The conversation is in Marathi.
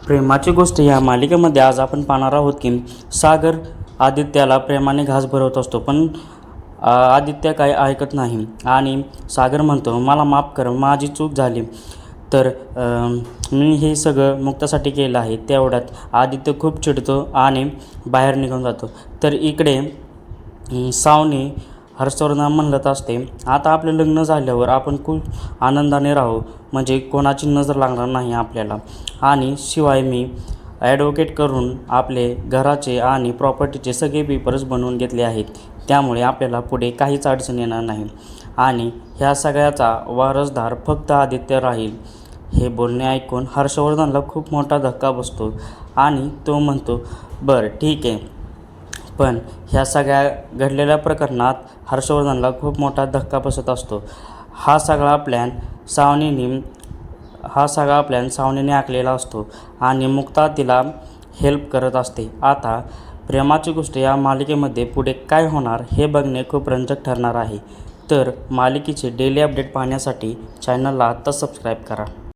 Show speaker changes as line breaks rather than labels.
प्रेमाची गोष्ट या मालिकेमध्ये आज आपण पाहणार आहोत की सागर आदित्याला प्रेमाने घास भरवत असतो, पण आदित्य काही ऐकत नाही आणि सागर म्हणतो, मला माफ कर, माझी चूक झाली. तर मी हे सगळं मुक्तासाठी केलं आहे. तेवढ्यात आदित्य खूप चिडतो आणि बाहेर निघून जातो. तर इकडे सावनी हर्षवर्धन म्हणत असते, आता आपलं लग्न झाल्यावर आपण खूप आनंदाने राहू, म्हणजे कोणाची नजर लागणार नाही आपल्याला. आणि शिवाय मी ॲडव्होकेट करून आपले घराचे आणि प्रॉपर्टीचे सगळे पेपर्स बनवून घेतले आहेत, त्यामुळे आपल्याला पुढे काहीच अडचण येणार नाही आणि ह्या सगळ्याचा वारसदार फक्त आदित्य राहील. हे बोलणे ऐकून हर्षवर्धनला खूप मोठा धक्का बसतो आणि तो म्हणतो, बरं ठीक आहे. पण ह्या सगळ्या घडलेल्या प्रकरणात हर्षवर्धनला खूप मोठा धक्का बसत असतो. हा सगळा प्लॅन सावनीने आखलेला असतो आणि मुक्ता तिला हेल्प करत असते. आता प्रेमाची गोष्ट या मालिकेमध्ये पुढे काय होणार हे बघणे खूप रंजक ठरणार आहे. तर मालिकेचे डेली अपडेट पाहण्यासाठी चॅनलला आत्ताच सबस्क्राईब करा.